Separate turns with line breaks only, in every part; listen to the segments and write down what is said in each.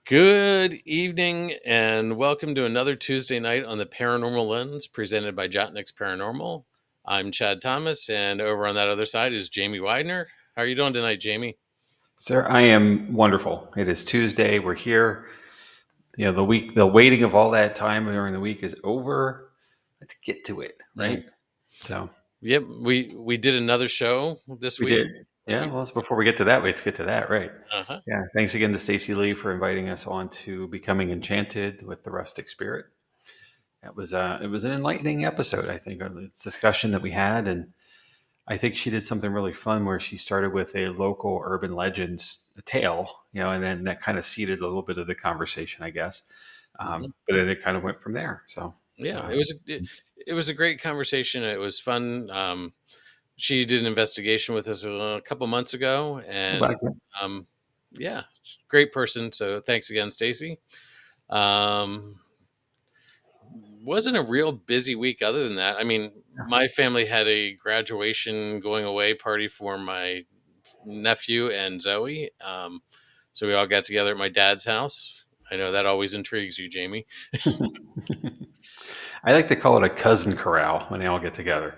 Good evening, and welcome to another Tuesday night on the Paranormal Lens, presented by Jotnick's Paranormal. I'm Chad Thomas, and over on that other side is Jamie Widener. How are you doing tonight, Jamie?
Sir, I am wonderful. It is Tuesday. We're here. The waiting of all that time during the week is over. Let's get to it, right? So
Yep, we did another show this
we
week.
did. Yeah. Well, before we get to that, let's get to that, right?
Uh-huh.
Yeah. Thanks again to Stacey Lee for inviting us on to Becoming Enchanted with the Rustic Spirit. It was an enlightening episode, I think, of the discussion that we had, and I think she did something really fun where she started with a local urban legends tale, and then that kind of seeded a little bit of the conversation, I guess. But then it kind of went from there. So
Yeah, it was a great conversation. It was fun. She did an investigation with us a couple months ago, and yeah, great person. So thanks again, Stacy. Wasn't a real busy week other than that. I mean, my family had a graduation going away party for my nephew and Zoe. So we all got together at my dad's house. I know that always intrigues you, Jamie.
I like to call it a cousin corral when they all get together.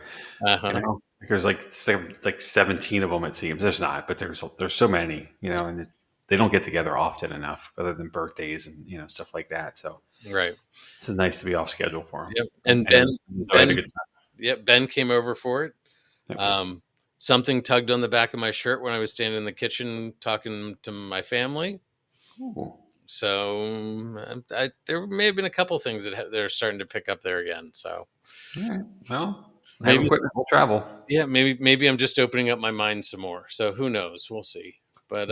Uh-huh.
There's like 17 of them, it seems. There's not, but there's so many, and they don't get together often enough, other than birthdays and stuff like that. So
Right.
it's nice to be off schedule for them.
Yep. And Ben came over for it.
Yep.
Something tugged on the back of my shirt when I was standing in the kitchen talking to my family.
Ooh.
So there may have been a couple things that they're starting to pick up there again. So,
yeah, well,
maybe
equipment will travel.
Yeah, maybe I'm just opening up my mind some more. So who knows? We'll see. But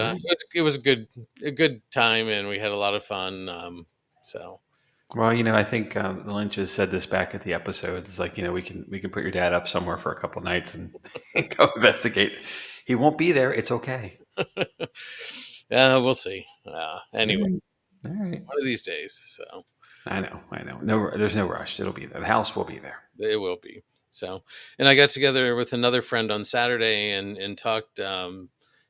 it was a good time, and we had a lot of fun. So.
Well, I think the Lynches said this back at the episode. It's like, we can put your dad up somewhere for a couple nights and go investigate. He won't be there. It's okay.
We'll see. Anyway,
all right.
One of these days. So
I know. No, there's no rush. It'll be there. The house will be there.
It will be. So, and I got together with another friend on Saturday and talked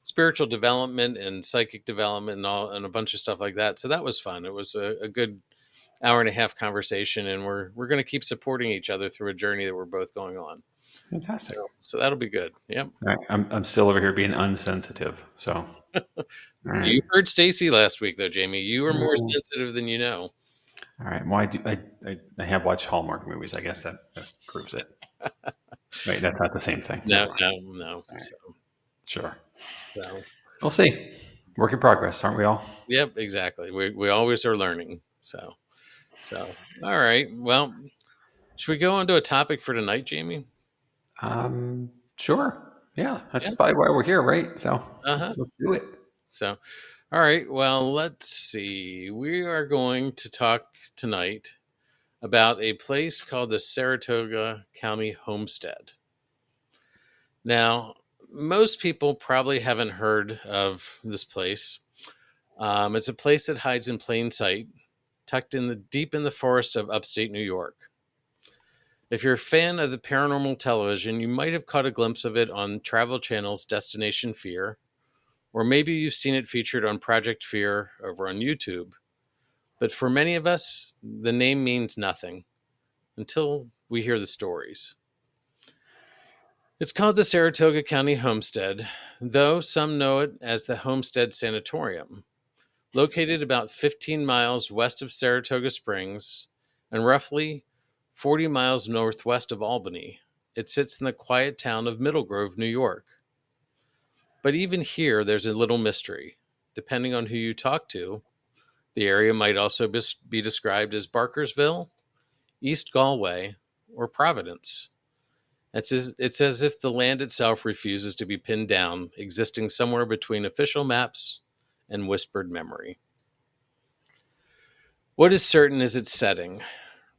spiritual development and psychic development and a bunch of stuff like that. So that was fun. It was a good hour and a half conversation, and we're going to keep supporting each other through a journey that we're both going on.
Fantastic.
So that'll be good. Yep.
All right. I'm still over here being unsensitive. So
right. You heard Stacy last week, though, Jamie. You are more sensitive than you know.
All right. Well, I have watched Hallmark movies. I guess that proves it. Wait, that's not the same thing.
No.
Right.
So.
Sure.
So
we'll see. Work in progress, aren't we all?
Yep, exactly. We always are learning. So all right. Well, should we go on to a topic for tonight, Jamie?
Sure. Yeah, that's probably why we're here, right? So let's do it.
So, all right. Well, let's see. We are going to talk tonight about a place called the Saratoga County Homestead. Now, most people probably haven't heard of this place. It's a place that hides in plain sight, tucked in deep in the forest of upstate New York. If you're a fan of the paranormal television, you might have caught a glimpse of it on Travel Channel's Destination Fear, or maybe you've seen it featured on Project Fear over on YouTube. But for many of us, the name means nothing until we hear the stories. It's called the Saratoga County Homestead, though some know it as the Homestead Sanatorium. Located about 15 miles west of Saratoga Springs and roughly 40 miles northwest of Albany, it sits in the quiet town of Middle Grove, New York. But even here, there's a little mystery. Depending on who you talk to, the area might also be described as Barkersville, East Galway, or Providence. It's as if the land itself refuses to be pinned down, existing somewhere between official maps and whispered memory. What is certain is its setting: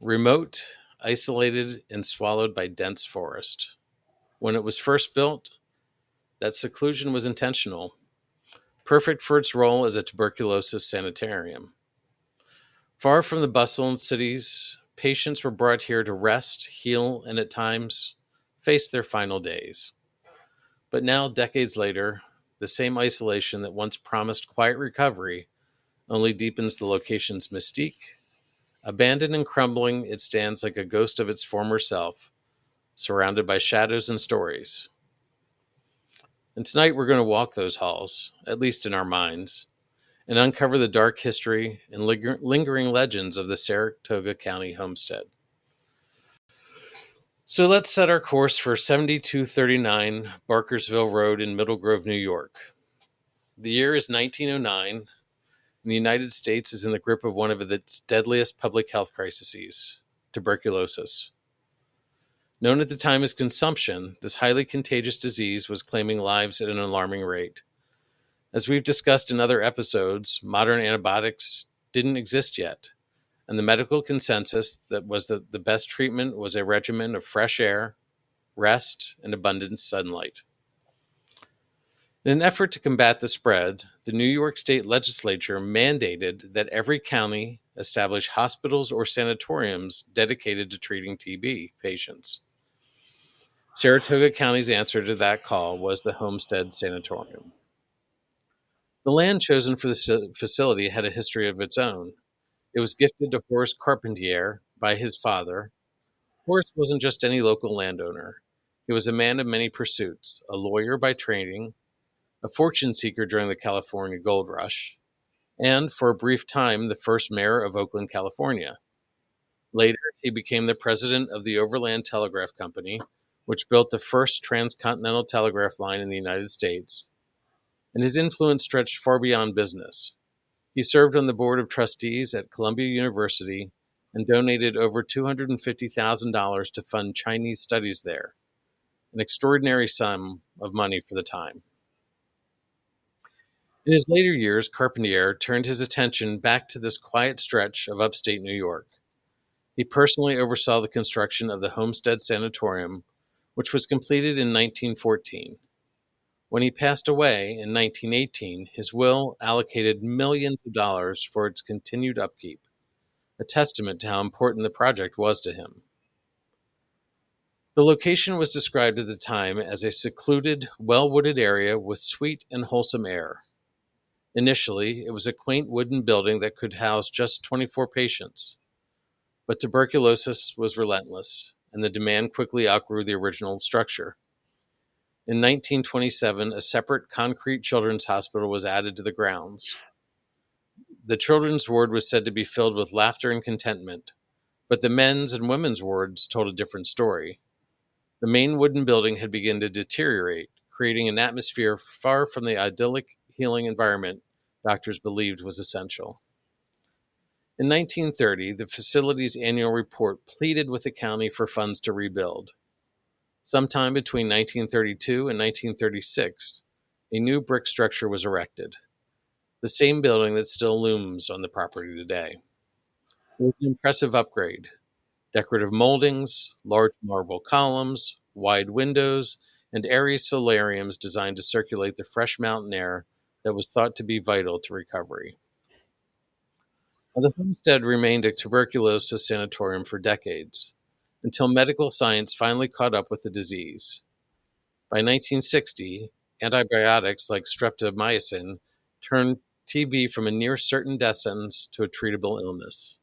remote, isolated, and swallowed by dense forest. When it was first built, that seclusion was intentional, perfect for its role as a tuberculosis sanitarium. Far from the bustle in cities, patients were brought here to rest, heal, and at times face their final days. But now, decades later, the same isolation that once promised quiet recovery only deepens the location's mystique. Abandoned and crumbling, it stands like a ghost of its former self, surrounded by shadows and stories. And tonight we're going to walk those halls, at least in our minds, and uncover the dark history and lingering legends of the Saratoga County Homestead. So let's set our course for 7239 Barkersville Road in Middle Grove, New York. The year is 1909, and the United States is in the grip of one of its deadliest public health crises, tuberculosis. Known at the time as consumption, this highly contagious disease was claiming lives at an alarming rate. As we've discussed in other episodes, modern antibiotics didn't exist yet, and the medical consensus that was that the best treatment was a regimen of fresh air, rest, and abundant sunlight. In an effort to combat the spread, the New York State Legislature mandated that every county establish hospitals or sanatoriums dedicated to treating TB patients. Saratoga County's answer to that call was the Homestead Sanatorium. The land chosen for the facility had a history of its own. It was gifted to Horace Carpentier by his father. Horace wasn't just any local landowner. He was a man of many pursuits, a lawyer by training, a fortune seeker during the California gold rush, and, for a brief time, the first mayor of Oakland, California. Later, he became the president of the Overland Telegraph Company, which built the first transcontinental telegraph line in the United States, and his influence stretched far beyond business. He served on the board of trustees at Columbia University and donated over $250,000 to fund Chinese studies there, an extraordinary sum of money for the time. In his later years, Carpentier turned his attention back to this quiet stretch of upstate New York. He personally oversaw the construction of the Homestead Sanatorium, which was completed in 1914. When he passed away in 1918, his will allocated millions of dollars for its continued upkeep, a testament to how important the project was to him. The location was described at the time as a secluded, well-wooded area with sweet and wholesome air. Initially, it was a quaint wooden building that could house just 24 patients. But tuberculosis was relentless, and the demand quickly outgrew the original structure. In 1927, a separate concrete children's hospital was added to the grounds. The children's ward was said to be filled with laughter and contentment, but the men's and women's wards told a different story. The main wooden building had begun to deteriorate, creating an atmosphere far from the idyllic healing environment doctors believed was essential. In 1930, the facility's annual report pleaded with the county for funds to rebuild. Sometime between 1932 and 1936, a new brick structure was erected, the same building that still looms on the property today. It was an impressive upgrade. Decorative moldings, large marble columns, wide windows, and airy solariums designed to circulate the fresh mountain air that was thought to be vital to recovery. Now, the homestead remained a tuberculosis sanatorium for decades, until medical science finally caught up with the disease. By 1960, antibiotics like streptomycin turned TB from a near certain death sentence to a treatable illness.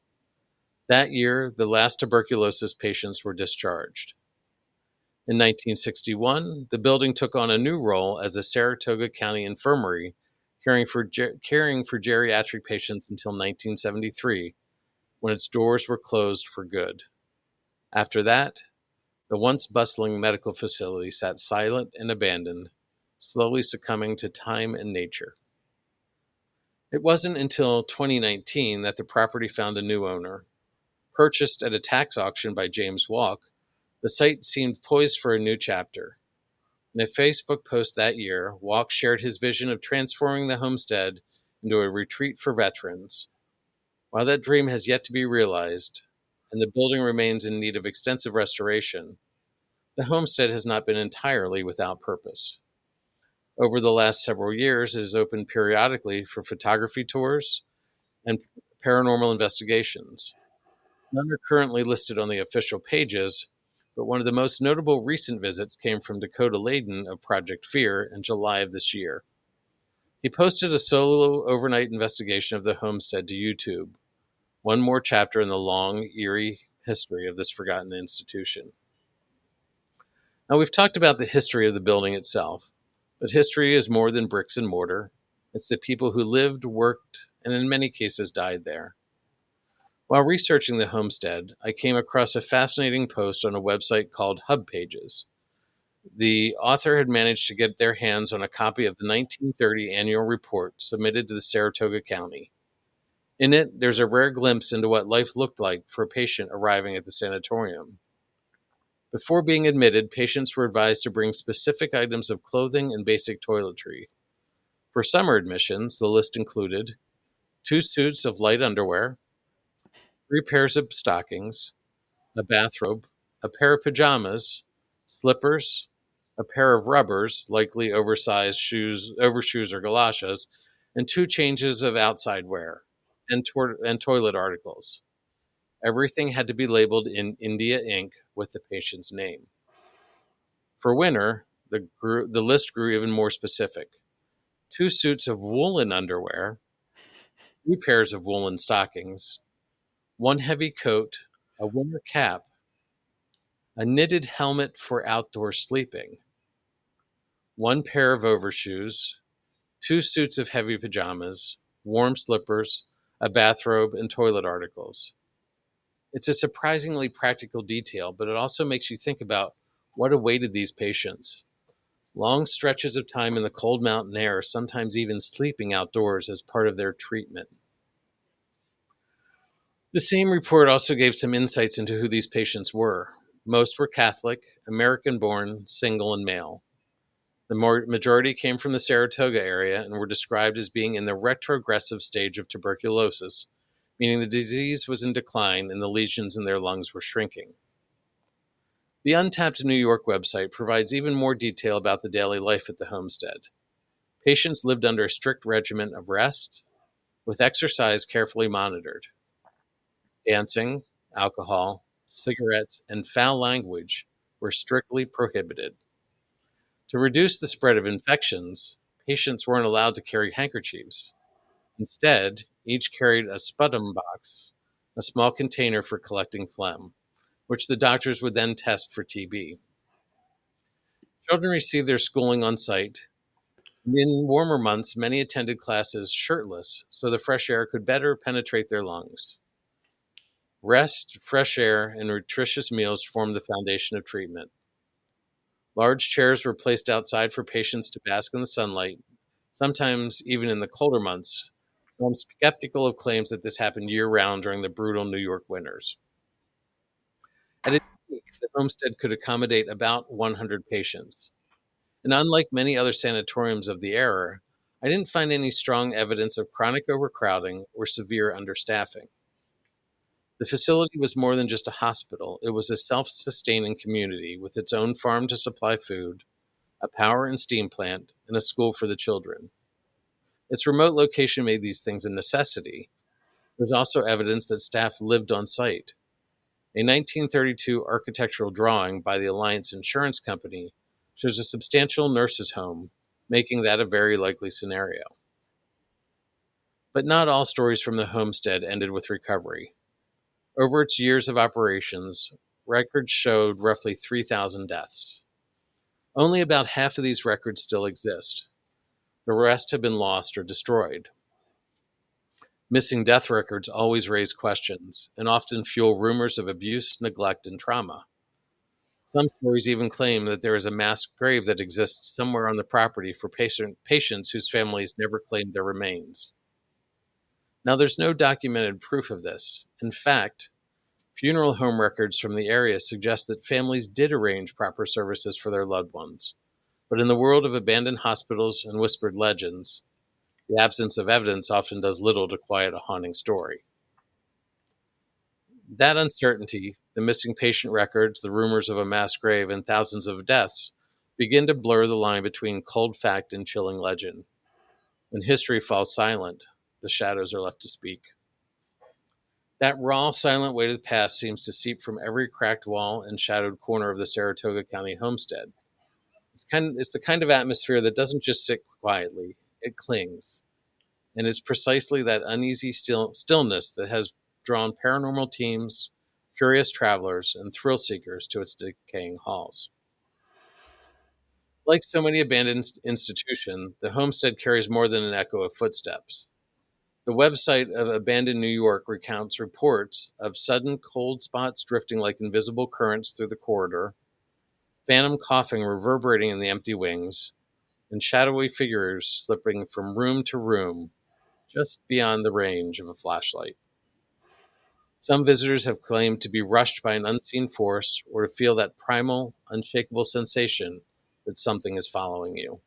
That year, the last tuberculosis patients were discharged. In 1961, the building took on a new role as a Saratoga County infirmary, caring for geriatric patients until 1973, when its doors were closed for good. After that, the once bustling medical facility sat silent and abandoned, slowly succumbing to time and nature. It wasn't until 2019 that the property found a new owner. Purchased at a tax auction by James Walk, the site seemed poised for a new chapter. In a Facebook post that year, Walk shared his vision of transforming the homestead into a retreat for veterans. While that dream has yet to be realized, and the building remains in need of extensive restoration, the homestead has not been entirely without purpose. Over the last several years, it has opened periodically for photography tours and paranormal investigations. None are currently listed on the official pages, but one of the most notable recent visits came from Dakota Layden of Project Fear in July of this year. He posted a solo overnight investigation of the homestead to YouTube, one more chapter in the long, eerie history of this forgotten institution. Now, we've talked about the history of the building itself, but history is more than bricks and mortar. It's the people who lived, worked, and in many cases died there. While researching the homestead, I came across a fascinating post on a website called Hub Pages. The author had managed to get their hands on a copy of the 1930 annual report submitted to the Saratoga County. In it, there's a rare glimpse into what life looked like for a patient arriving at the sanatorium. Before being admitted, patients were advised to bring specific items of clothing and basic toiletry. For summer admissions, the list included 2 suits of light underwear, 3 pairs of stockings, a bathrobe, a pair of pajamas, slippers, a pair of rubbers, likely oversized overshoes or galoshes, and 2 changes of outside wear, and toilet articles. Everything had to be labeled in India ink with the patient's name. For winter, the list grew even more specific. 2 suits of woolen underwear, 3 pairs of woolen stockings, 1 heavy coat, a winter cap, a knitted helmet for outdoor sleeping, 1 pair of overshoes, 2 suits of heavy pajamas, warm slippers, a bathrobe, and toilet articles. It's a surprisingly practical detail, but it also makes you think about what awaited these patients. Long stretches of time in the cold mountain air, sometimes even sleeping outdoors as part of their treatment. The same report also gave some insights into who these patients were. Most were Catholic, American-born, single, and male. The majority came from the Saratoga area and were described as being in the retrogressive stage of tuberculosis, meaning the disease was in decline and the lesions in their lungs were shrinking. The Untapped New York website provides even more detail about the daily life at the homestead. Patients lived under a strict regimen of rest, with exercise carefully monitored. Dancing, alcohol, cigarettes, and foul language were strictly prohibited. To reduce the spread of infections, patients weren't allowed to carry handkerchiefs. Instead, each carried a sputum box, a small container for collecting phlegm, which the doctors would then test for TB. Children received their schooling on site. In warmer months, many attended classes shirtless so the fresh air could better penetrate their lungs. Rest, fresh air, and nutritious meals formed the foundation of treatment. Large chairs were placed outside for patients to bask in the sunlight, sometimes even in the colder months. I'm skeptical of claims that this happened year-round during the brutal New York winters. At its peak, the homestead could accommodate about 100 patients. And unlike many other sanatoriums of the era, I didn't find any strong evidence of chronic overcrowding or severe understaffing. The facility was more than just a hospital. It was a self-sustaining community with its own farm to supply food, a power and steam plant, and a school for the children. Its remote location made these things a necessity. There's also evidence that staff lived on site. A 1932 architectural drawing by the Alliance Insurance Company shows a substantial nurses' home, making that a very likely scenario. But not all stories from the homestead ended with recovery. Over its years of operations, records showed roughly 3,000 deaths. Only about half of these records still exist. The rest have been lost or destroyed. Missing death records always raise questions and often fuel rumors of abuse, neglect, and trauma. Some stories even claim that there is a mass grave that exists somewhere on the property for patients whose families never claimed their remains. Now, there's no documented proof of this. In fact, funeral home records from the area suggest that families did arrange proper services for their loved ones. But in the world of abandoned hospitals and whispered legends, the absence of evidence often does little to quiet a haunting story. That uncertainty, the missing patient records, the rumors of a mass grave, and thousands of deaths begin to blur the line between cold fact and chilling legend. When history falls silent, the shadows are left to speak. That raw, silent weight of the past seems to seep from every cracked wall and shadowed corner of the Saratoga County homestead. It's the kind of atmosphere that doesn't just sit quietly. it clings. And it's precisely that uneasy stillness that has drawn paranormal teams, curious travelers, and thrill seekers to its decaying halls. Like so many abandoned institutions, the homestead carries more than an echo of footsteps. The website of Abandoned New York recounts reports of sudden cold spots drifting like invisible currents through the corridor, phantom coughing reverberating in the empty wings, and shadowy figures slipping from room to room just beyond the range of a flashlight. Some visitors have claimed to be rushed by an unseen force or to feel that primal, unshakable sensation that something is following you.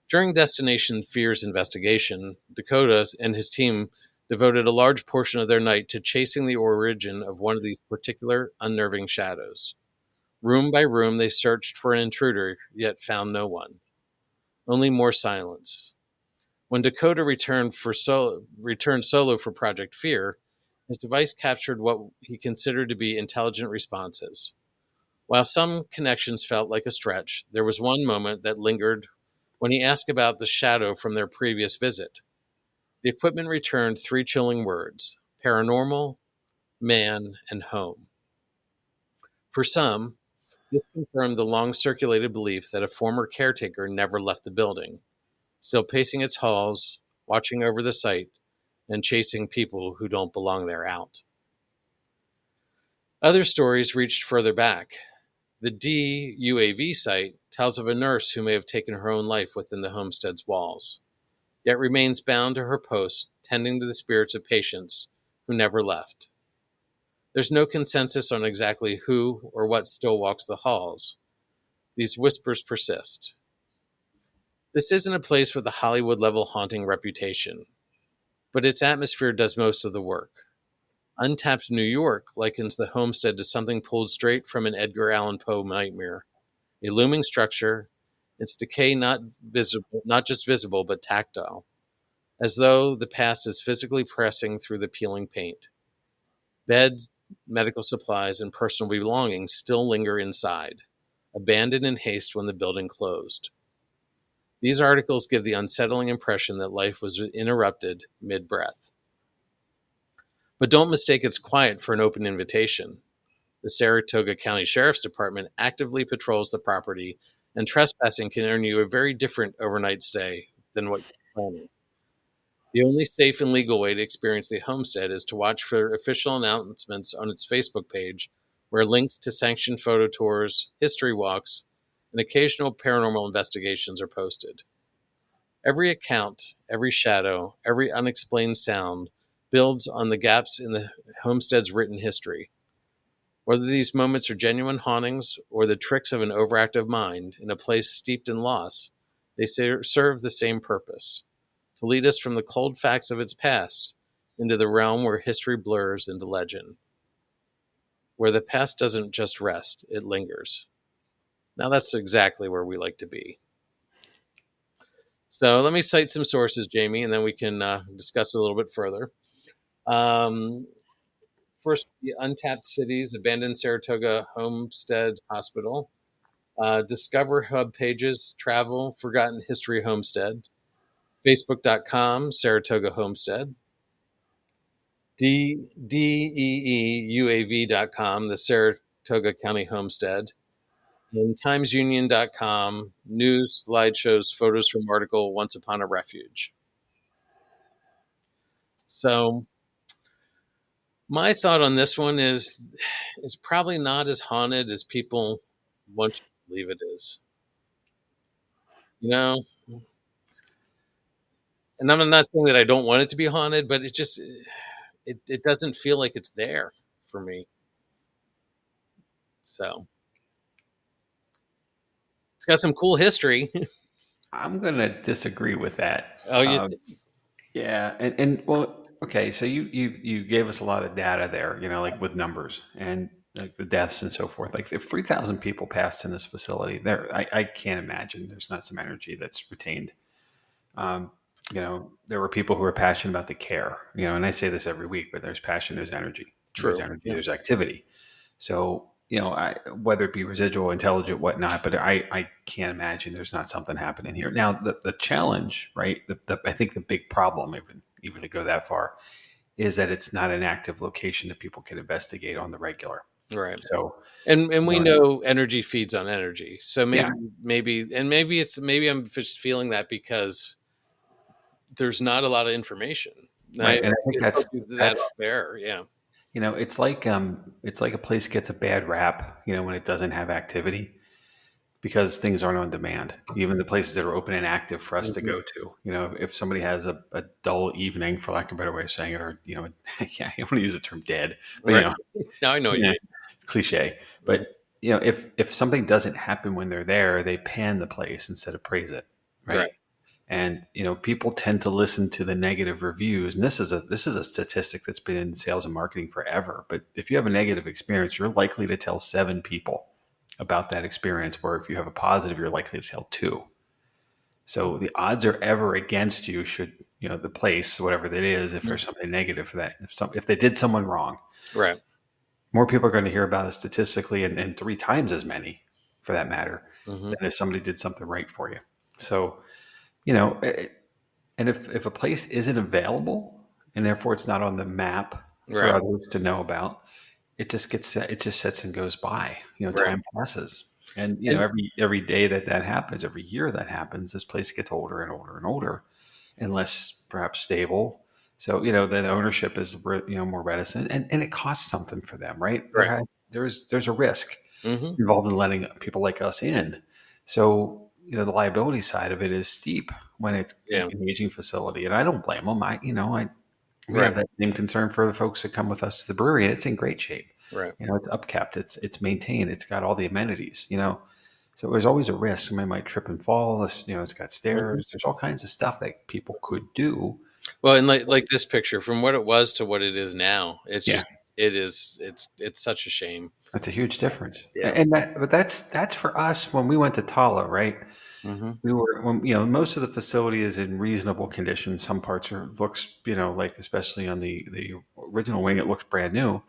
During Destination Fear's investigation, Dakota and his team devoted a large portion of their night to chasing the origin of one of these particular unnerving shadows. Room by room, they searched for an intruder, yet found no one. Only more silence. When Dakota returned solo for Project Fear, his device captured what he considered to be intelligent responses. While some connections felt like a stretch, there was one moment that lingered when he asked about the shadow from their previous visit. The equipment returned three chilling words: paranormal, man, and home. For some, this confirmed the long circulated belief that a former caretaker never left the building, still pacing its halls, watching over the site, and chasing people who don't belong there out. Other stories reached further back. The DUAV site tells of a nurse who may have taken her own life within the homestead's walls, yet remains bound to her post, tending to the spirits of patients who never left. There's no consensus on exactly who or what still walks the halls. These whispers persist. This isn't a place with a Hollywood-level haunting reputation, but its atmosphere does most of the work. Untapped New York likens the homestead to something pulled straight from an Edgar Allan Poe nightmare. A looming structure, its decay not just visible, but tactile, as though the past is physically pressing through the peeling paint. Beds, medical supplies, and personal belongings still linger inside, abandoned in haste when the building closed. These articles give the unsettling impression that life was interrupted mid-breath. But don't mistake its quiet for an open invitation. The Saratoga County Sheriff's Department actively patrols the property, and trespassing can earn you a very different overnight stay than what you're planning. The only safe and legal way to experience the homestead is to watch for official announcements on its Facebook page, where links to sanctioned photo tours, history walks, and occasional paranormal investigations are posted. Every account, every shadow, every unexplained sound builds on the gaps in the homestead's written history. Whether these moments are genuine hauntings or the tricks of an overactive mind in a place steeped in loss, they serve the same purpose: to lead us from the cold facts of its past into the realm where history blurs into legend, where the past doesn't just rest, it lingers. Now that's exactly where we like to be. So let me cite some sources, Jamie, and then we can discuss it a little bit further. First, the Untapped Cities, Abandoned Saratoga Homestead Hospital, Discover Hub pages, Travel, Forgotten History Homestead, Facebook.com, Saratoga Homestead, DEEUAV.com, the Saratoga County Homestead, and TimesUnion.com, news, slideshows, photos from article Once Upon a Refuge. So my thought on this one is it's probably not as haunted as people want you to believe it is. You know, and I'm not saying that I don't want it to be haunted, but it doesn't feel like it's there for me. So it's got some cool history.
I'm going to disagree with that.
Oh,
Yeah, and well, okay. So you gave us a lot of data there, like with numbers and like the deaths and so forth. Like if 3,000 people passed in this facility, I can't imagine there's not some energy that's retained. Um, there were people who were passionate about the care. And I say this every week, but there's passion, there's energy,
true.
there's activity. So whether it be residual, intelligent, whatnot, but I can't imagine there's not something happening here. Now, the challenge, right? I think the big problem, even to go that far, is that it's not an active location that people can investigate on the regular.
Right.
So,
And we know energy feeds on energy. So
yeah,
maybe I'm just feeling that because there's not a lot of information.
right. And I think
It's that
that's
off there. Yeah.
it's like a place gets a bad rap, when it doesn't have activity, because things aren't on demand. Even the places that are open and active for us to
Mhm.
go to. If somebody has a dull evening, for lack of a better way of saying it, or yeah, I don't want to use the term dead, but
Right. Now I know what you
yeah,
mean.
cliche.
Mhm.
But if something doesn't happen when they're there, they pan the place instead of praise it,
Right.
right? And people tend to listen to the negative reviews, and this is a statistic that's been in sales and marketing forever. But if you have a negative experience, you're likely to tell 7 people about that experience, where if you have a positive, you're likely to tell 2. So the odds are ever against you, should the place, whatever that is, if
Mhm.
there's something negative for that, if they did someone wrong,
Right.
more people are going to hear about it statistically, and 3 times as many, for that matter,
Hmm.
than if somebody did something right for you. So, you know, and if a place isn't available, and therefore it's not on the map for
Right.
others to know about, it just sits and goes by.
Right.
Time passes, and
And
every day that happens, every year that happens, this place gets older and older and older, and less perhaps stable. So the ownership is more reticent, and it costs something for them, right?
right.
There's a risk
Hmm.
involved in letting people like us in. So the liability side of it is steep when it's
Yeah.
an aging facility, and I don't blame them. We
Right.
have that same concern for the folks that come with us to the brewery, and it's in great shape.
Right.
It's upkept, it's maintained, it's got all the amenities. So there's always a risk. Somebody might trip and fall. It's got
Mhm.
stairs. There's all kinds of stuff that people could do.
Well, and like this picture, from what it was to what it is now,
Yeah,
it's such a shame.
that's a huge difference.
Yeah.
But that's for us when we went to Tala, right?
Hmm.
We were, when, most of the facility is in reasonable condition. Some parts looks, like, especially on the original wing, it looks brand new.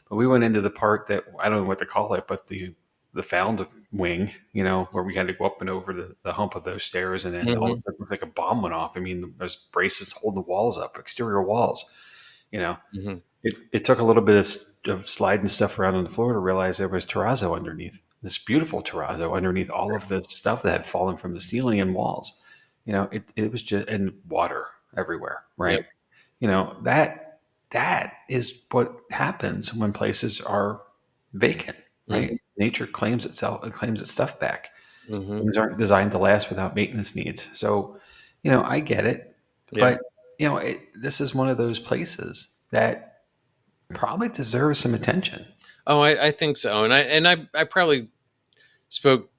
But we went into the part that I don't know what to call it, but the found wing, where we had to go up and over the hump of those stairs, and then all of
Hmm.
a sudden it was like a bomb went off. I mean, there's braces holding the walls up, exterior walls. You know,
Hmm.
it took a little bit of sliding stuff around on the floor to realize there was terrazzo underneath, this beautiful terrazzo underneath all of this stuff that had fallen from the ceiling and walls. It was just, and water everywhere,
Yep.
right? That is what happens when places are vacant, right?
Hmm.
Nature claims itself and claims its stuff back.
Hmm.
Things aren't designed to last without maintenance needs. So, I get it,
Yeah.
but this is one of those places that probably deserves some attention.
Oh, I think so, and I probably spoke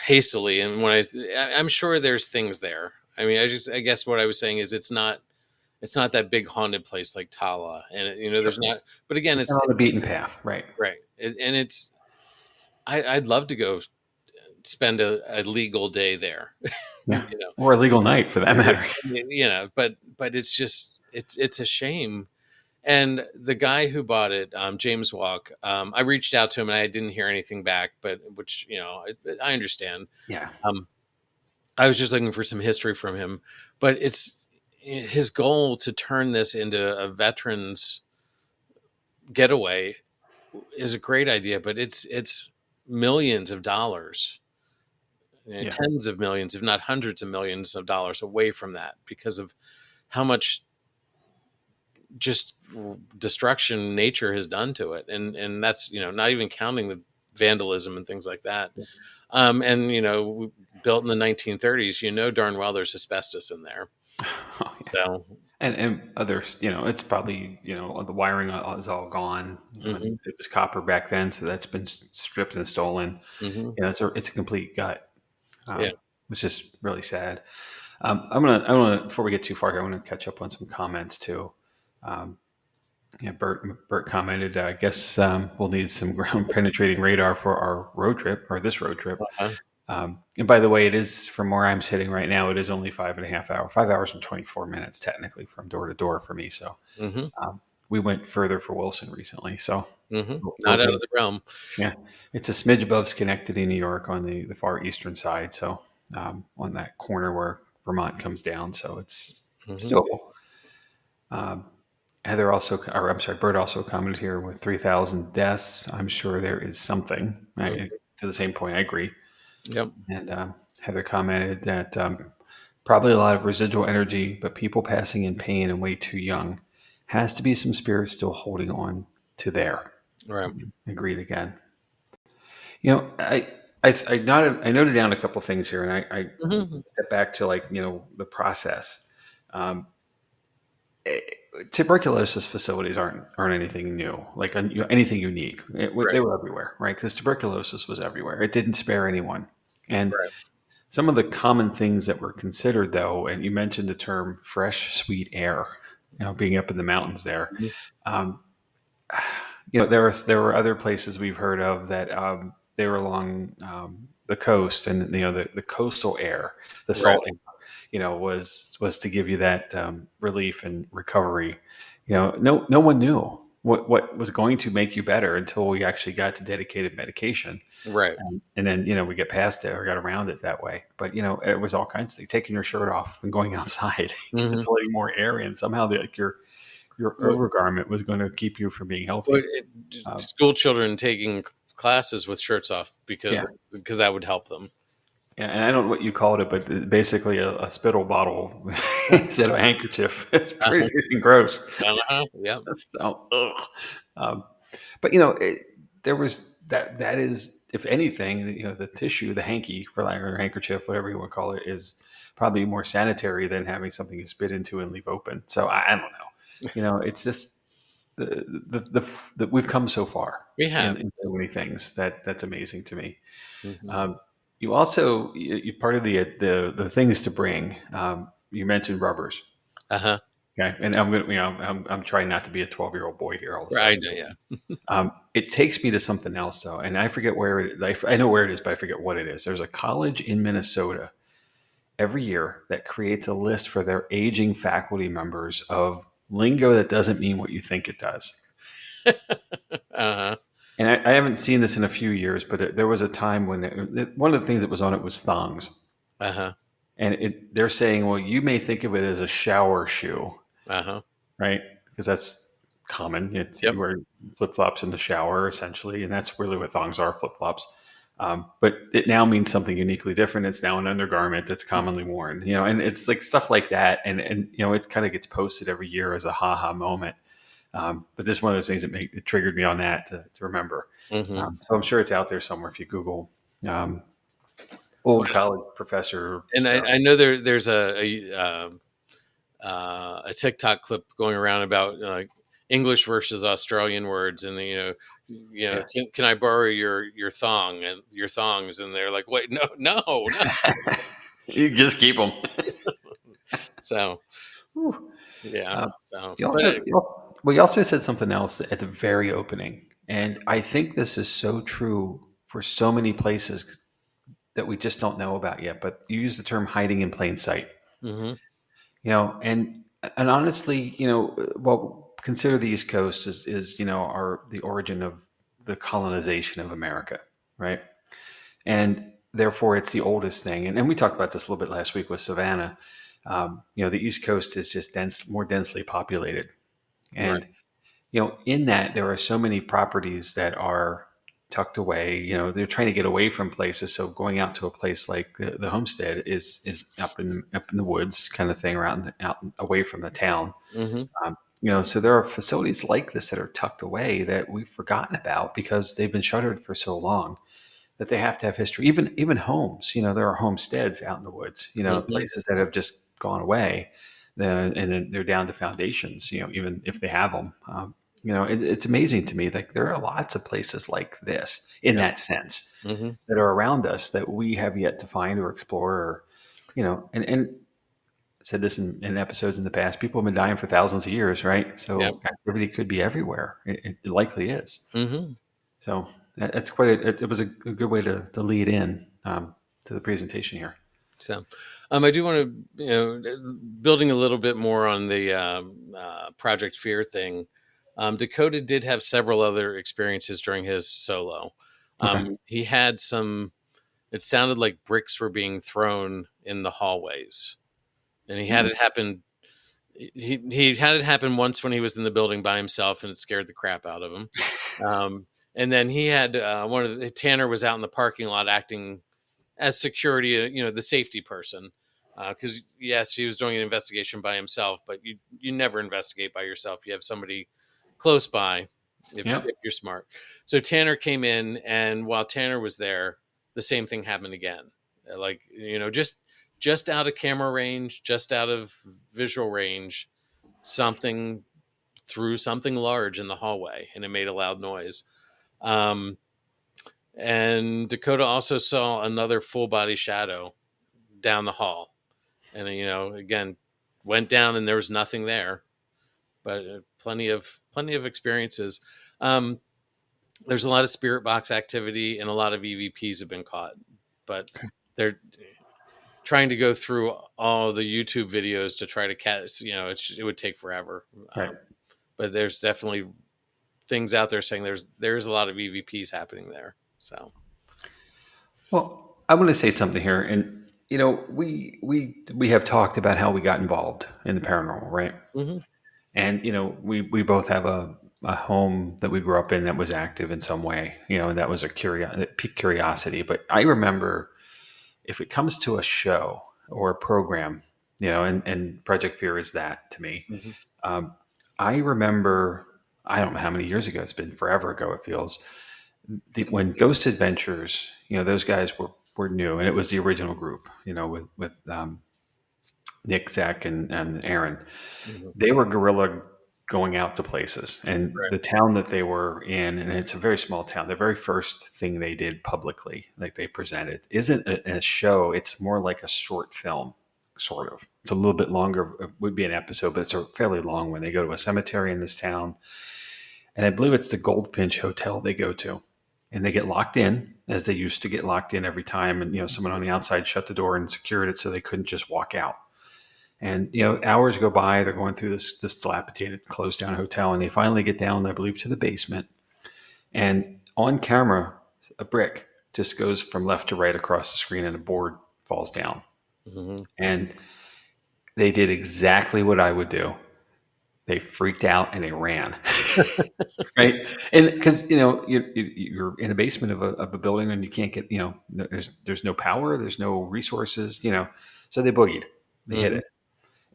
hastily, and I'm sure there's things there. I mean, I guess what I was saying is it's not that big haunted place like Tala, and
Sure.
there's not. But again,
It's not on the beaten path, right?
right, and I'd love to go spend a legal day there.
Yeah,
you know,
or a legal night for that matter.
but it's just it's a shame. And the guy who bought it, James Walk, I reached out to him and I didn't hear anything back, but which I understand.
Yeah,
Um, I was just looking for some history from him, but it's his goal to turn this into a veterans getaway is a great idea, but it's millions of dollars,
yeah,
tens of millions, if not hundreds of millions of dollars away from that because of how much just destruction nature has done to it, and that's not even counting the vandalism and things like that. And built in the 1930s, darn well there's asbestos in there.
oh, yeah.
So
And others, it's probably the wiring is all gone. And
hmm.
it was copper back then, so that's been stripped and stolen.
Hmm.
It's a complete gut,
Yeah.
which is really sad. I'm gonna before we get too far here, I want to catch up on some comments too. Um, Yeah, Bert commented, I guess we'll need some ground penetrating radar for our road trip, or this road trip.
Uh,
And by the way, it is, from where I'm sitting right now, it is only 5.5 hours, 5 hours and 24 minutes technically from door to door for me. So
hmm.
um, we went further for Wilson recently. So we'll
Not out
do.
of the realm.
Yeah, it's a smidge above Schenectady, New York, on the far eastern side. So on that corner where Vermont comes down, so it's
Hmm.
doable. Um, Heather also, or I'm sorry, Bert also commented here with 3,000 deaths. I'm sure there is something. To the same point, I agree.
Yep.
And Heather commented that probably a lot of residual energy, but people passing in pain and way too young. Has to be some spirits still holding on to there.
Right.
Agreed again. I noted down a couple things here, and I
Hmm.
step back to the process. Um, eh, Tuberculosis facilities aren't anything new, like anything unique. They
Right.
were everywhere, right? Because tuberculosis was everywhere. It didn't spare anyone, and
Right.
some of the common things that were considered, though, and you mentioned the term fresh, sweet air, being up in the mountains there.
Mhm.
Um, there were other places we've heard of that they were along the coast, and the coastal air, the
Right.
salt air, was to give you that relief and recovery. No one knew what was going to make you better until we actually got to dedicated medication.
Right.
And then, we get past it or got around it that way. But, it was all kinds of things, taking your shirt off and going outside,
Hmm.
just letting more air in. Somehow your
Well,
overgarment was going to keep you from being
well,
healthy. Um,
school children taking classes with shirts off
yeah.
because that would help them.
Yeah. And I don't know what you called it, but basically a spittle bottle instead of a handkerchief. It's pretty
Uh-huh.
freaking gross.
Uh-huh. Yep.
So, ugh. Um, but there was that is, if anything, the tissue, the hanky, for lack or handkerchief, whatever you want to call it, is probably more sanitary than having something you spit into and leave open. So I don't know. It's just the we've come so far
We have.
in so many things that's amazing to me.
Hmm.
Um, you also, part of the things to bring. You mentioned rubbers.
Uh-huh.
Okay, and I'm gonna, I'm trying not to be a 12-year-old boy here all of a
Right.
sudden.
Yeah.
It takes me to something else though, and I forget where it. I know where it is, but I forget what it is. There's a college in Minnesota every year that creates a list for their aging faculty members of lingo that doesn't mean what you think it does.
Uh-huh.
And I haven't seen this in a few years, but there was a time when one of the things that was on it was thongs,
Uh-huh.
and they're saying, well, you may think of it as a shower shoe,
Uh-huh.
right? Because that's common.
Yep.
You wear flip flops in the shower essentially, and that's really what thongs are, flip flops. But it now means something uniquely different. It's now an undergarment that's commonly worn, and it's like stuff like that. And it kind of gets posted every year as a ha moment. But this is one of those things that it triggered me on that to remember.
Hmm.
So I'm sure it's out there somewhere if you Google um, old college professor
And
stuff.
I know there's a TikTok clip going around about English versus Australian words, and
Yeah.
can I borrow your thong and your thongs? And they're like, wait, no, no, no.
You just keep them.
So yeah,
Uh,
so
you
but
also, well, you also said something else at the very opening, and I think this is so true for so many places that we just don't know about yet. But you use the term "hiding in plain sight,"
hmm
and honestly, well, consider the East Coast is our the origin of the colonization of America, right? And therefore it's the oldest thing. And we talked about this a little bit last week with Savannah. The East Coast is just more densely populated,
right.
and in that there are so many properties that are tucked away. They're trying to get away from places, so going out to a place like the homestead is up in the woods kind of thing, around out away from the town.
Hmm.
So there are facilities like this that are tucked away that we've forgotten about because they've been shuttered for so long that they have to have history. Even homes, there are homesteads out in the woods,
Hmm.
places that have just gone away, and then they're down to foundations. Even if they have them, it's amazing to me. Like there are lots of places like this in
Yep.
that sense
Hmm.
that are around us that we have yet to find or explore, or and I said this in episodes in the past. People have been dying for thousands of years, right?
Yep.
So activity could be everywhere. It likely is.
Hmm.
So that's quite it was a good way to lead in to the presentation here.
So, I do want to, building a little bit more on the Project Fear thing. Dakota did have several other experiences during his solo.
Okay.
He had some, it sounded like bricks were being thrown in the hallways. And he had it happen. He had it happen once when he was in the building by himself, and it scared the crap out of him. And then he had Tanner was out in the parking lot acting as security, the safety person. Because yes, he was doing an investigation by himself, but you never investigate by yourself. You have somebody close by if
Yep.
you're smart. So Tanner came in, and while Tanner was there, the same thing happened again. Like just out of camera range, just out of visual range, something threw something large in the hallway, and it made a loud noise. And Dakota also saw another full body shadow down the hall, and again went down, and there was nothing there, but plenty of experiences. There's a lot of spirit box activity, and a lot of EVPs have been caught, but they're trying to go through all the YouTube videos to try to catch. It would take forever.
Right.
But there's definitely things out there saying there's a lot of EVPs happening there. So,
Well, I want to say something here, and we have talked about how we got involved in the paranormal, right?
mm-hmm.
And we both have a home that we grew up in that was active in some way, and that was that piqued curiosity. But I remember, if it comes to a show or a program, and Project Fear is that to me.
Mm-hmm.
I remember, I don't know how many years ago, it's been forever ago, it feels, when Ghost Adventures, those guys were new, and it was the original group, with Nick, Zach, and Aaron.
Mm-hmm.
They were guerrilla going out to places, and
Right.
the town that they were in, and it's a very small town, the very first thing they did publicly, like they presented, isn't a show. It's more like a short film, sort of. It's a little bit longer, it would be an episode, but it's a fairly long one. They go to a cemetery in this town, and I believe it's the Goldfinch Hotel they go to, and they get locked in, as they used to get locked in every time, and someone on the outside shut the door and secured it so they couldn't just walk out. And hours go by. They're going through this dilapidated, closed down hotel, and they finally get down, I believe, to the basement. And on camera, a brick just goes from left to right across the screen, and a board falls down.
Mm-hmm.
And they did exactly what I would do. They freaked out and they ran, right? And because you're in a basement of a building, and you can't get there's no power, there's no resources, so they boogied, they hit
Mm-hmm.
it.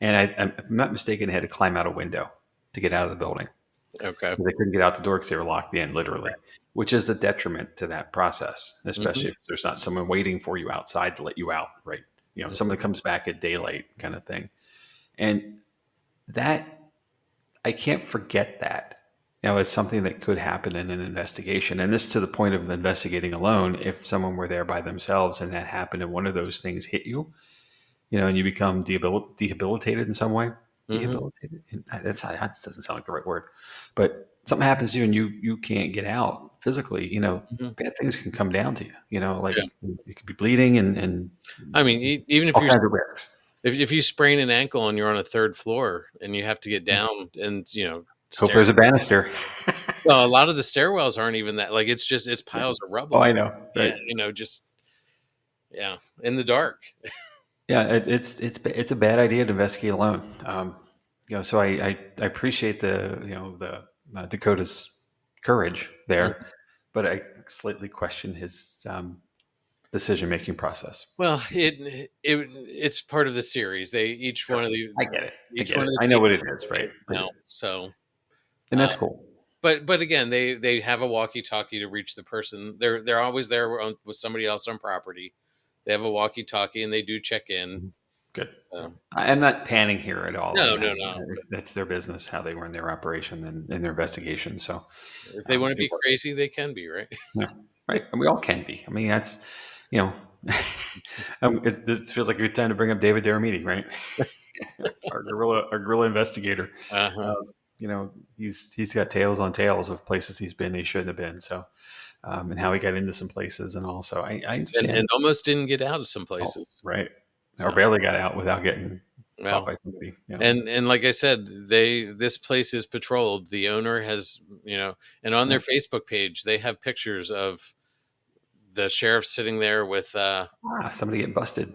And if I'm not mistaken, they had to climb out a window to get out of the building.
Okay.
They couldn't get out the door because they were locked in, literally, which is a detriment to that process, especially
Mm-hmm.
if there's not someone waiting for you outside to let you out, right? Someone comes back at daylight kind of thing. And that, I can't forget that. It's something that could happen in an investigation. And this to the point of investigating alone, if someone were there by themselves and that happened and one of those things hit you, and you become debilitated in some way.
Mm-hmm.
Debilitated? That doesn't sound like the right word. But something happens to you and you can't get out physically,
Mm-hmm.
bad things can come down to you, like
Yeah.
you could be bleeding and
I mean, even if
all kinds of risks.
if you sprain an ankle and you're on a third floor and you have to get down, and
Hope there's a banister.
well, a lot of the stairwells aren't even that, like, it's piles of rubble.
Oh, I know. Right.
Just in the dark.
Yeah, it's a bad idea to investigate alone. So I appreciate the Dakota's courage there,
Mhm.
but I slightly question his decision making process.
Well, it's part of the series. They each one of the
I get it.
each one of the
I know
teams
what it is, right?
so
And
uh,
that's cool.
but again, they have a walkie-talkie to reach the person. They're always there with somebody else on property. They have a walkie-talkie, and they do check in.
Good.
So,
I'm not panning here at all.
no,
No. That's their business, how they run their operation and their investigation. So
if they want to be crazy, they can be, right?
yeah, right. And we all can be. I mean, that's this feels like a good time to bring up David Dermidi, right? our guerrilla investigator.
Uh-huh.
He's got tales on tales of places he's been he shouldn't have been. So, and how he got into some places, and also I understand
And almost didn't get out of some places.
right,
So.
or barely got out without getting caught
Well,
by somebody.
and like I said, this place is patrolled. The owner has, and on their
Yeah.
Facebook page, they have pictures of the sheriff sitting there with,
Somebody getting busted.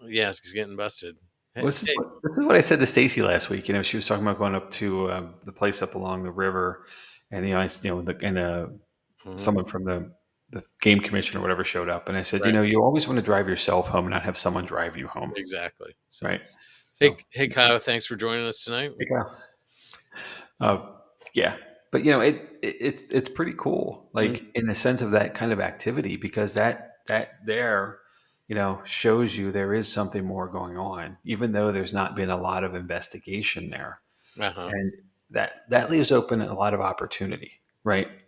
yes, he's getting busted. Hey,
Well, This is
hey,
what, this is what I said to Stacy last week. She was talking about going up to the place up along the river, and
mhm,
someone from the game commission or whatever showed up, and I said,
right,
you always want to drive yourself home and not have someone drive you home,
exactly. So,
right?
hey,
So,
hey, Kyle, thanks for joining us tonight.
hey, Kyle.
So,
Yeah, but it's pretty cool,
mm,
like in the sense of that kind of activity, because that there, shows you there is something more going on, even though there's not been a lot of investigation there,
uh-huh,
and that leaves open a lot of opportunity, right?
right,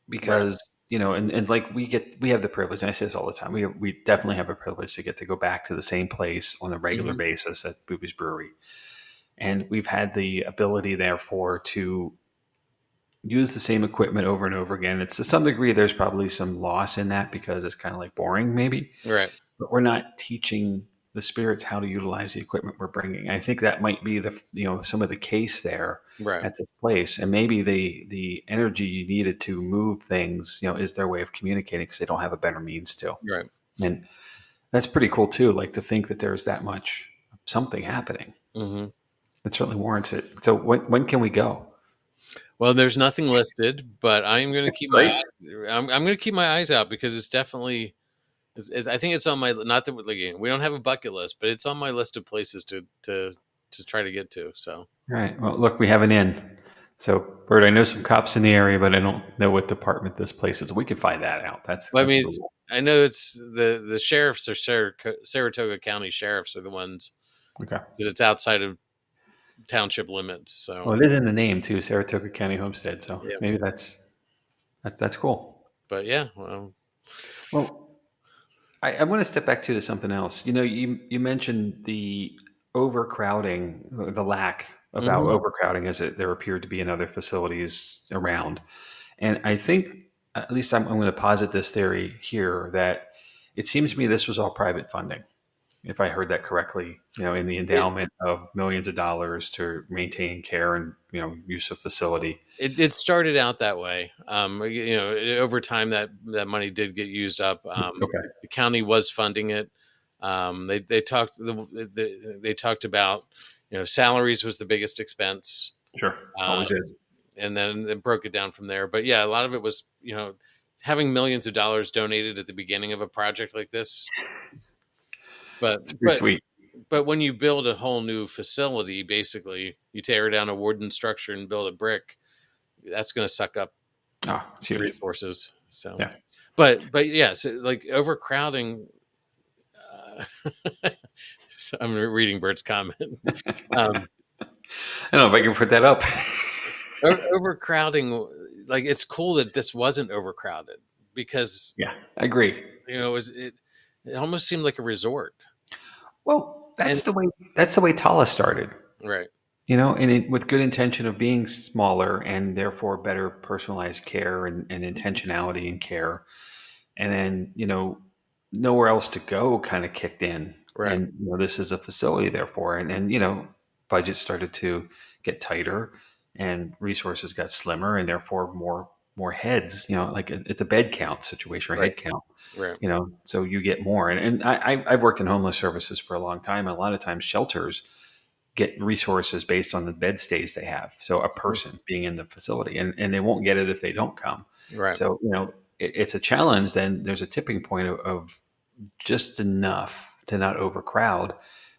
Because and like we have the privilege, and I say this all the time, we definitely have a privilege to get to go back to the same place on a regular
hmm,
basis at Booby's Brewery, and we've had the ability therefore to use the same equipment over and over again. It's to some degree there's probably some loss in that because it's kind of like boring maybe,
right,
but we're not teaching the spirits how to utilize the equipment we're bringing. I think that might be some of the case there
right,
at this place, and maybe the energy needed to move things, is their way of communicating because they don't have a better means to.
right.
And that's pretty cool too. Like to think that there's that much something happening.
Hmm.
It certainly warrants it. So when can we go?
Well, there's nothing listed, but I'm going to
That's
keep my
great.
eyes. I'm going to keep my eyes out because it's definitely. I think it's on my, not that like, we don't have a bucket list, but it's on my list of places to try to get to. So,
All right. Well, look, we have an inn. So, Bert, I know some cops in the area, but I don't know what department this place is. We can find that out. That's
well, I
that's
mean, it's,
cool.
I know it's the sheriffs or Saratoga County sheriffs are the ones
Okay.
because it's outside of township limits.
Well,
So,
it is in the name too, Saratoga County Homestead. So
yeah,
maybe that's cool.
but yeah, well,
Well, I want to step back to something else. You mentioned the overcrowding, the lack of
hmm,
overcrowding as there appeared to be in other facilities around. And I think, at least I'm going to posit this theory here, that it seems to me this was all private funding, if I heard that correctly, in the
it,
endowment of millions of dollars to maintain care and, use of facility.
it started out that way. Over time that money did get used up.
Okay.
The county was funding it. They talked about, salaries was the biggest expense,
Sure.
uh,
Always is.
and then it broke it down from there. But yeah, a lot of it was, having millions of dollars donated at the beginning of a project like this. But
It's pretty
but
sweet.
but when you build a whole new facility, basically you tear down a wooden structure and build a brick, that's going to suck up
Oh, it's huge.
resources. So,
Yeah.
but yes, like overcrowding. So I'm reading Bert's comment. um,
I don't know if I can put that up.
Overcrowding, like it's cool that this wasn't overcrowded because
Yeah, I agree.
it almost seemed like a resort.
Well,
And
that's the way Tala started.
right,
With good intention of being smaller and therefore better personalized care and intentionality in care. And then, nowhere else to go kind of kicked in.
right,
And, this is a facility therefore. And budgets started to get tighter and resources got slimmer and therefore more heads, like it's a bed count situation or
right,
head count,
right,
so you get more. And I've worked in homeless services for a long time. And a lot of times shelters get resources based on the bed stays they have. So a person being in the facility, and they won't get it if they don't come.
right,
So, it's a challenge. Then there's a tipping point of just enough to not overcrowd,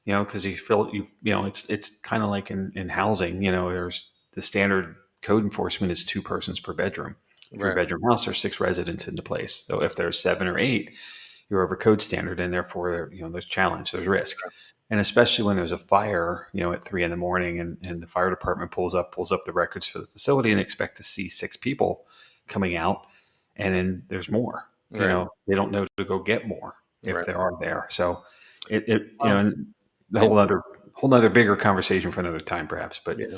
because you feel it's kind of like in housing, there's the standard code enforcement is 2 persons per bedroom. If you're a
right,
bedroom house, there's 6 residents in the place. So if there's 7 or 8, you're over code standard, and therefore there's challenge, there's risk. And especially when there's a fire, at 3 in the morning, and the fire department pulls up the records for the facility and expect to see 6 people coming out, and then there's more.
right,
They don't know to go get more if
right.
there are there. So it
Well,
and the
and
whole other bigger conversation for another time perhaps. But
yeah,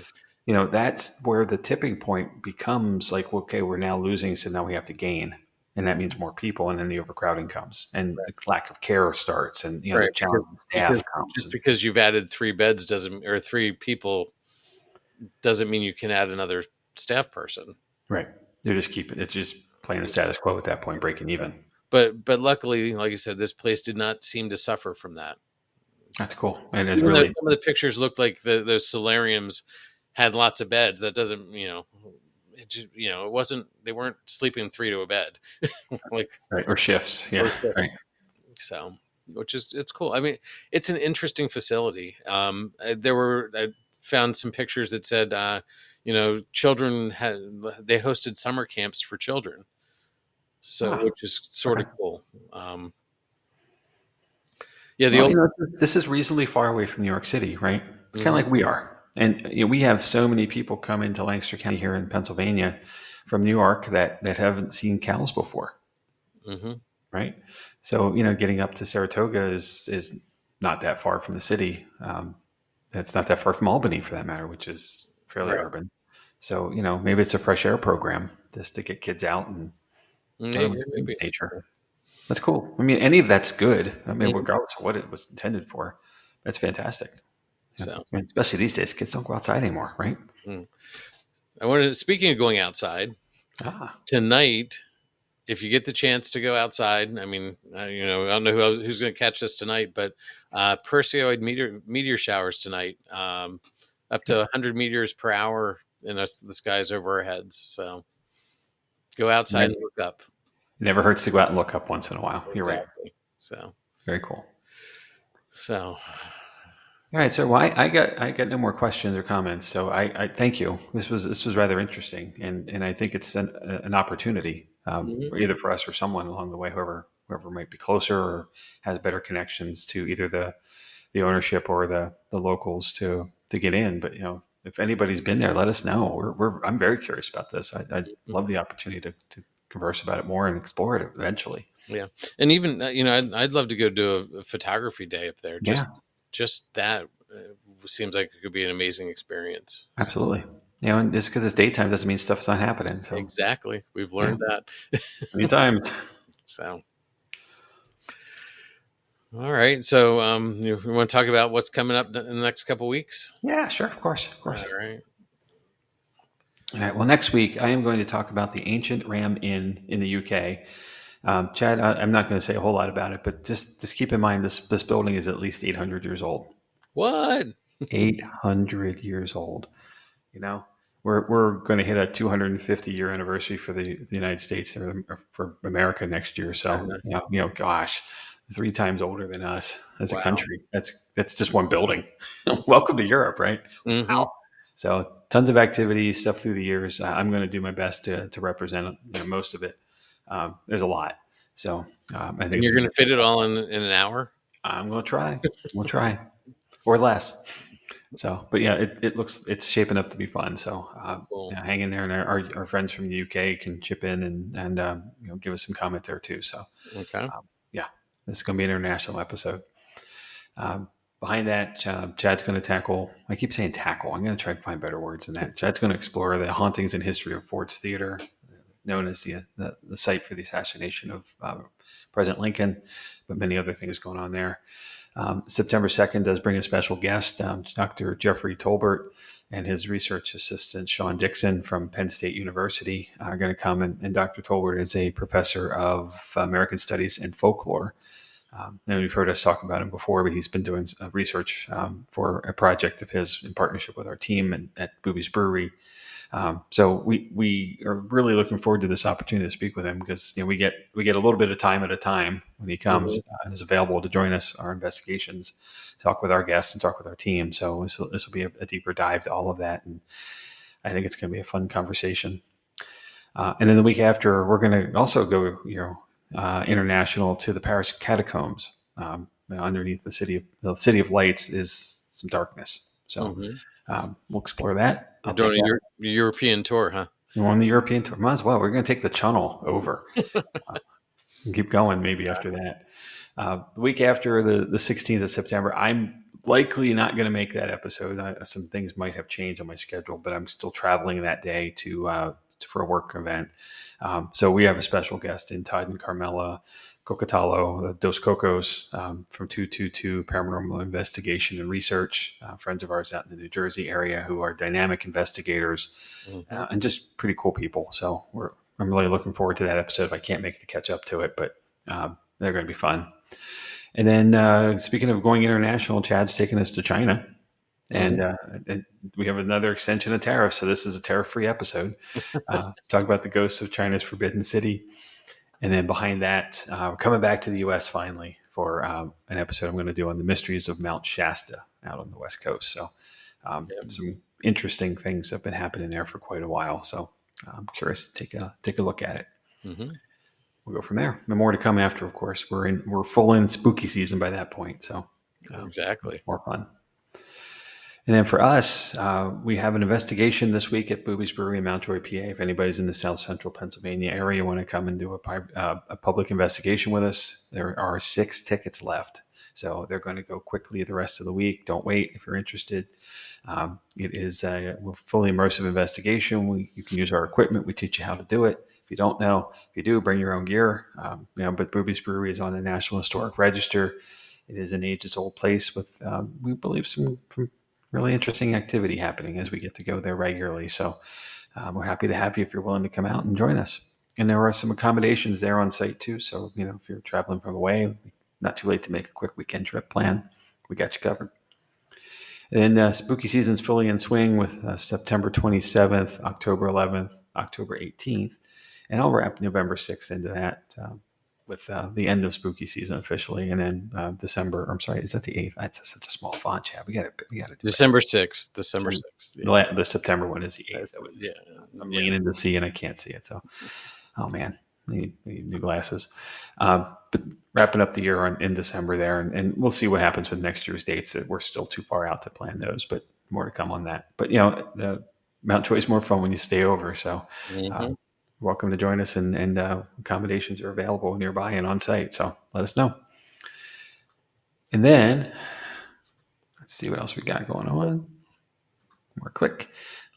that's where the tipping point becomes like, okay, we're now losing, so now we have to gain. and that means more people, and then the overcrowding comes, and the lack of care starts, and the
Right,
challenge of staff comes.
just because you've added 3 beds doesn't, or 3 people doesn't mean you can add another staff person.
Right. They're just keeping it's just playing the status quo at that point, breaking even.
But luckily, like I said, this place did not seem to suffer from that.
That's cool. And it
Even though
really,
some of the pictures looked like those solariums had lots of beds, that doesn't, it just, it wasn't, they weren't sleeping 3 to a bed. Like,
right, or shifts. Yeah.
or shifts.
Right.
So, it's cool. I mean, it's an interesting facility. I found some pictures that said, children they hosted summer camps for children. So, which is sort of cool. Yeah,
This is reasonably far away from New York City, right? It's kind of like we are. And we have so many people come into Lancaster County here in Pennsylvania from New York that haven't seen cows before.
Mm-hmm.
Right. So, getting up to Saratoga is not that far from the city. It's not that far from Albany, for that matter, which is fairly urban. So, maybe it's a fresh air program just to get kids out and
maybe.
nature. That's cool. I mean, any of that's good. I mean, regardless of what it was intended for, that's fantastic.
So,
I mean, especially these days, kids don't go outside anymore, right?
Speaking of going outside, tonight, if you get the chance to go outside, I mean, I don't know who's going to catch this tonight, but Perseid meteor showers tonight, up to 100 meters per hour in the skies over our heads. So go outside and look up.
Never hurts to go out and look up once in a while. You're right.
So
very cool.
So,
all right. So I got no more questions or comments. So I thank you. This was rather interesting, and I think it's an opportunity, either for us or someone along the way, whoever might be closer or has better connections to either the ownership or the locals to get in. But if anybody's been there, let us know. I'm very curious about this. I'd love the opportunity to converse about it more and explore it eventually.
Yeah. And even, I'd love to go do a photography day up there. Just that seems like it could be an amazing experience.
Absolutely. And just because it's daytime doesn't mean stuff's not happening. So
exactly. We've learned that
many times.
So, all right. So, we want to talk about what's coming up in the next couple of weeks?
Yeah, sure. Of course.
All right.
All right. Well, next week I am going to talk about the ancient Ram Inn in the UK. Chad, I'm not going to say a whole lot about it, but just keep in mind this building is at least 800 years old.
What?
800 years old. We're going to hit a 250-year anniversary for the United States or for America next year. So gosh, 3 times older than us as a country. That's just one building. Welcome to Europe, right?
Mm-hmm.
Wow. So tons of activity, stuff through the years. I'm going to do my best to represent most of it. There's a lot. So I think
you're going to fit it all in an hour?
I'm going to try. We'll try. Or less. So, but yeah, it's shaping up to be fun. So
cool.
Hang in there, and our friends from the UK can chip in and give us some comment there too. So
okay.
This is going to be an international episode. Behind that, Chad's going to tackle. I keep saying tackle. I'm going to try to find better words than that. Chad's going to explore the hauntings and history of Ford's Theater, known as the site for the assassination of President Lincoln, but many other things going on there. September 2nd does bring a special guest, Dr. Jeffrey Tolbert and his research assistant, Sean Dixon from Penn State University are going to come. And Dr. Tolbert is a professor of American Studies and Folklore. And we've heard us talk about him before, but he's been doing research for a project of his in partnership with our team at Booby's Brewery. So we are really looking forward to this opportunity to speak with him because we get a little bit of time at a time when he comes and is available to join us, our investigations, talk with our guests and talk with our team. So this will be a deeper dive to all of that, and I think it's going to be a fun conversation. And then the week after, we're going to also go international to the Paris catacombs. Underneath the city of lights is some darkness. So we'll explore that.
You're doing a European tour, huh?
We're on the European tour. Might as well. We're going to take the channel over and keep going maybe after that. The week after the 16th of September, I'm likely not going to make that episode. Some things might have changed on my schedule, but I'm still traveling that day to for a work event. So we have a special guest in Todd and Carmela Cocatalo, Dos Cocos, from 222 Paranormal Investigation and Research, friends of ours out in the New Jersey area who are dynamic investigators and just pretty cool people. So I'm really looking forward to that episode. If I can't make it to catch up to it, but they're going to be fun. And then speaking of going international, Chad's taking us to China. And we have another extension of tariffs. So this is a tariff-free episode. Talk about the ghosts of China's Forbidden City. And then behind that, we're coming back to the U.S. finally for an episode I'm going to do on the mysteries of Mount Shasta out on the West Coast. So some interesting things have been happening there for quite a while. So I'm curious to take a look at it. We'll go from there. And more to come after, of course. We're full in spooky season by that point. So
exactly,
more fun. And then for us, we have an investigation this week at Booby's Brewery in Mountjoy, PA. If anybody's in the South Central Pennsylvania area want to come and do a public investigation with us, there are 6 tickets left. So they're going to go quickly the rest of the week. Don't wait if you're interested. It is a fully immersive investigation. You can use our equipment. We teach you how to do it. If you don't know, if you do, bring your own gear. But Booby's Brewery is on the National Historic Register. It is an ages-old place with, we believe, some really interesting activity happening as we get to go there regularly. So we're happy to have you if you're willing to come out and join us. And there are some accommodations there on site too. So, if you're traveling from away, not too late to make a quick weekend trip plan. We got you covered. And then spooky season's fully in swing with September 27th, October 11th, October 18th. And I'll wrap November 6th into that with the end of spooky season officially, and then December. I'm sorry, is that the 8th? That's such a small font, Chad. We got to
December 6th. December 6th.
Yeah. The September one is the 8th. I'm
Yeah.
leaning to see and I can't see it. So, oh man, I need new glasses. But wrapping up the year in December there, and we'll see what happens with next year's dates. That we're still too far out to plan those, but more to come on that. But Mount Joy is more fun when you stay over. So. Welcome to join us, and accommodations are available nearby and on site. So let us know. And then let's see what else we got going on. More quick.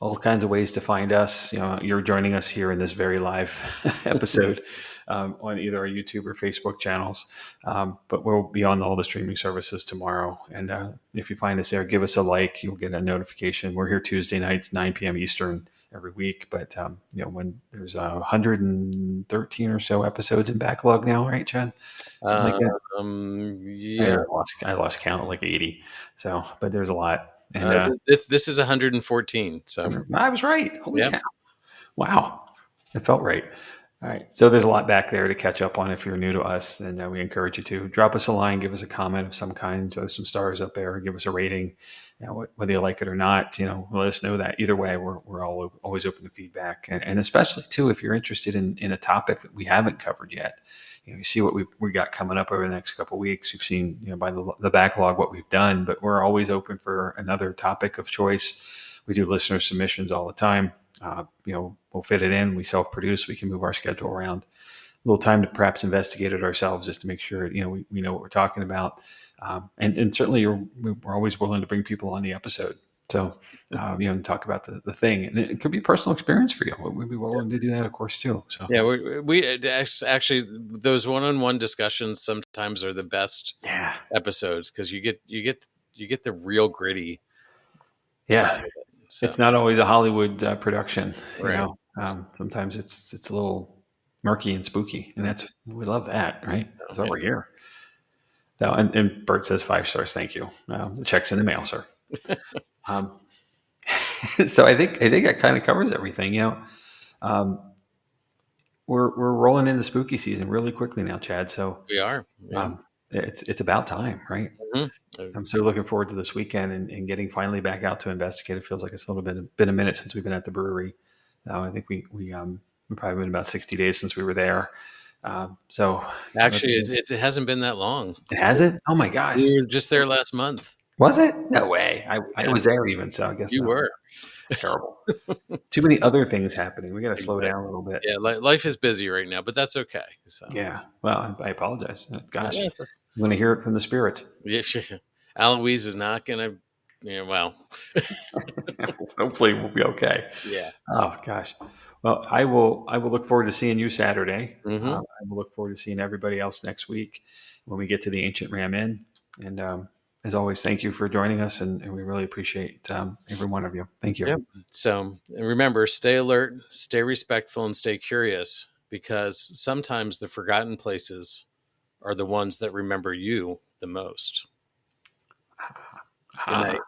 All kinds of ways to find us. You're joining us here in this very live episode on either our YouTube or Facebook channels. But we'll be on all the streaming services tomorrow. And if you find us there, give us a like. You'll get a notification. We're here Tuesday nights, 9 p.m. Eastern. Every week, but when there's 113 or so episodes in backlog now, right, Chad? Like
yeah,
I lost count, like 80. So, but there's a lot.
And this is 114. So
I was right. Holy cow! Wow, it felt right. All right, so there's a lot back there to catch up on if you're new to us, and we encourage you to drop us a line, give us a comment of some kind, throw some stars up there, give us a rating. Whether you like it or not, let us know that. Either way, we're always open to feedback, and especially too if you're interested in a topic that we haven't covered yet. You see what we got coming up over the next couple of weeks. You've seen by the backlog what we've done, but we're always open for another topic of choice. We do listener submissions all the time. We'll fit it in. We self-produce. We can move our schedule around. A little time to perhaps investigate it ourselves just to make sure we know what we're talking about. And certainly we're always willing to bring people on the episode. So, talk about the thing, and it could be personal experience for you. We'd be willing to do that, of course, too. So,
we actually, those one-on-one discussions sometimes are the best episodes because you get the real gritty.
Yeah. So. It's not always a Hollywood production,
right.
Sometimes it's a little murky and spooky, and we love that, right? That's why we're here. No, and Bert says 5 stars. Thank you. The check's in the mail, sir. So I think that kind of covers everything. We're rolling into spooky season really quickly now, Chad. So
we are. Yeah.
It's about time, right? Mm-hmm. I'm so looking forward to this weekend and getting finally back out to investigate. It feels like it's a little been a minute since we've been at the brewery. I think we've probably been about 60 days since we were there. So
actually, it hasn't been that long.
It hasn't? Oh my gosh!
We were just there last month.
Was it? No way! I was there even, so I guess
you were.
It's terrible. Too many other things happening. We got to slow down a little bit.
Yeah, life is busy right now, but that's okay. So.
Yeah. Well, I apologize. Gosh, I'm going to hear it from the spirits.
Yeah, Aloise is not going to. Yeah, well.
Hopefully, we'll be okay.
Yeah.
Oh gosh. Well, I will look forward to seeing you Saturday.
Mm-hmm.
I will look forward to seeing everybody else next week when we get to the Ancient Ram Inn. And as always, thank you for joining us, and we really appreciate every one of you. Thank you.
Yep. So remember, stay alert, stay respectful, and stay curious, because sometimes the forgotten places are the ones that remember you the most. Good
Ha.
night.